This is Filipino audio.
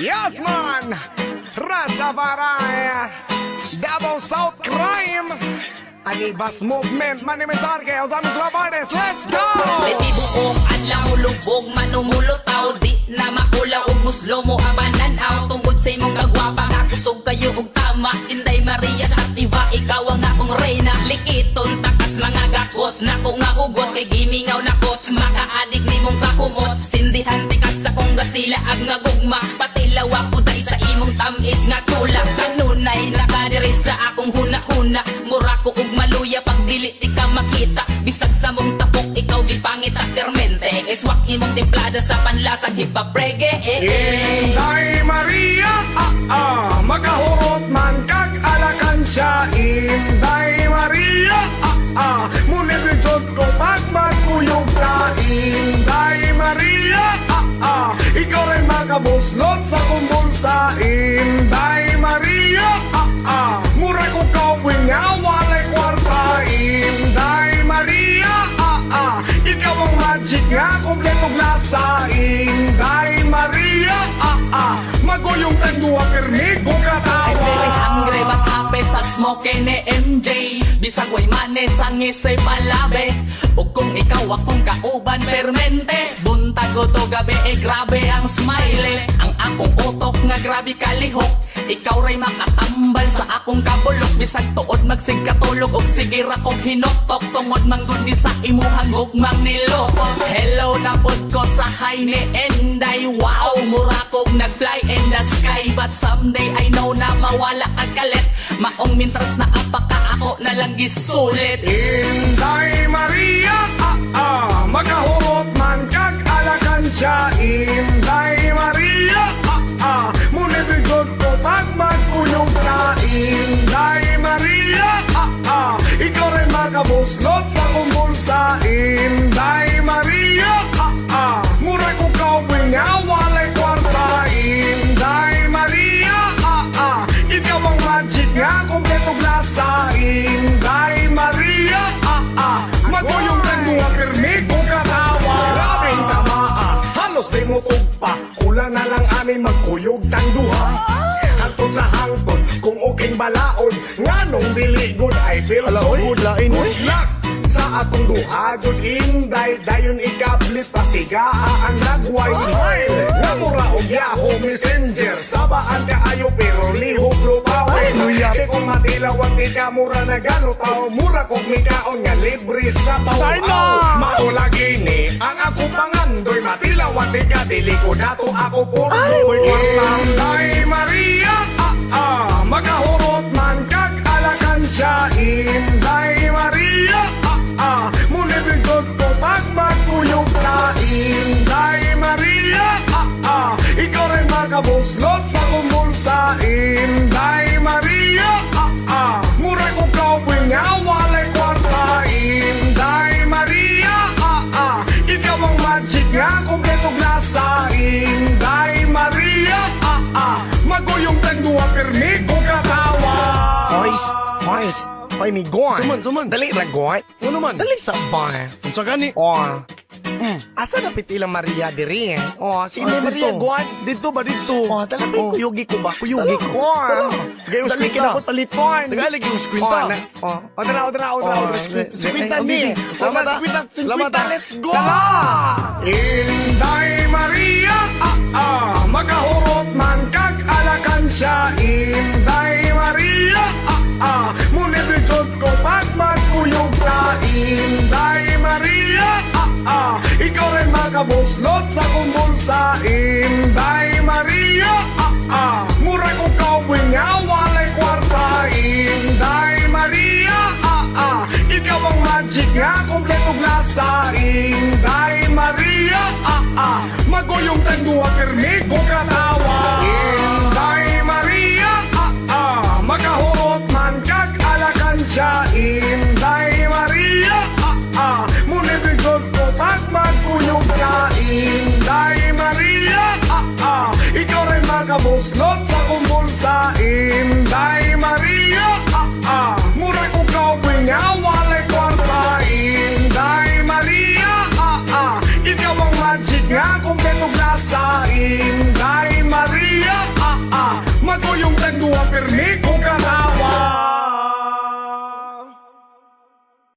Yes, man! Rastafari! Double South Crime! Anibas Movement, manimensarke, os amis rabardes, let's go! Pwede buong adlaw lubog manumulutaw di na makulaw og muslo mo abananaw tungod sa imong kagwapa nga kusog kayo og tama Inday Maria sa iba ikaw ang akong reyna likiton takas mga gakos nako nga hugot kay gimingaw na kos makaadik nimong kakumot sindihan tikas sa kong gasila ag nga gugma patilaw ako dai sa imong tamis nga tulak kanunay nakadiri sa akong hunahuna mura ko og maluya pag dili di ka makita bisag sa mong tapok ikaw gipangit at termente iswak imong templada sa panlasang hip-hop reggae Inday Maria, magahurot man kag alakan siya Inday Maria, munibidjod ko pag magkuyog ka Inday Maria, ikaw rin makabuslot sa kumbulsa Inday Maria, mura ko kawin nga walay kwarta Inday Maria, ikaw ang magic nga kompletong lasa Inday Maria, maguyong tagduwa permi ko I'm very hungry katawa but happy sa smoke ni MJ bisag way manes ang isay palabe ug kung ikaw akong kauban permente buntag ko to gabi grabe ang smile ang akong utok nga grabe kalihok ikaw ray makatambal sa akong kabulok bisag tuod magsigkatulog og sige ra kong hinoktok tungod manggod ni sa imuhang gugmang nilokot hello na pod ko sa high ni Enday wow mura kog nagfly in the sky but someday I know na mawala ang kalit maong mintras na apaka ako na lang gisulit Inday Maria, magahurot man kag alakan siya Inday Maria, munibigod ko pag magkuyog ka Inday Maria, ikaw rin makabuslot sa kumbulsa Inday Maria, mura ko kawin nga walay kwarta Inday Maria, ikaw ang magic nga kompletong lasa Inday Maria, maguyong tagduwa permi ko katawa Grabing tamaa, halos di mo tugpa Kulang na lang ani magkuyog tagduha Hangtod sa hangtod, kung okay balaod Nganong diligod ay feel so good Good luck sa atong duha jud Inday dayon ikablit pasigaa ang nagway smile nga mura og Yahoo Messenger sabaan ka ayo pero lihok lupawin kay kung matilawag di ka mura na gano tao mura kog mikaon nga libre sa pawaw mao lagi ni ang ako pangandoy matilawag di ka dili ko dato ako pordoy Inday Maria magahurot man kag alakan siya Inday Maria munibigod ko pag magkuyog ka Inday Maria, ikaw rin makabuslot sa kumbulsa Inday Maria, mura ko kawin nga walay kwarta Inday Maria, ikaw ang magic nga kompletong lasa Inday Maria, maguyong tagduwa permi ko katawa Hoist, Hoy, mi goy. Suman. Dali ra goy. Ano man? Dali sa bar. Unsa gani? Asa na pitila Maria diri? Si Ah, Maria dito. goy. Dito ba dito? Dala pa kuyugi ko ba? Kuyugi ko. Gayos Dali kwinta. ka dapat paliton. Tagalog yung skwinta. Otra. Skwinta ni. Salamat, ah. Skwinta, Salamat, ah. let's go. Inday Maria, magahurot man kag alakan siya. Inday Maria, munibidjod ko pag magkuyog ka Inday Maria, ikaw rin makabuslot sa kumbulsa Inday Maria, mura ko kawin nga walay kwarta Inday Maria, ikaw ang magic nga kompletong lasa Inday Maria, maguyong tagduwa permi ko katawa Inday Maria, magahurot man kag alakan siya Inday Maria, munibigod ko pag magkuyog ka Inday Maria, ikaw rin makabuslot sa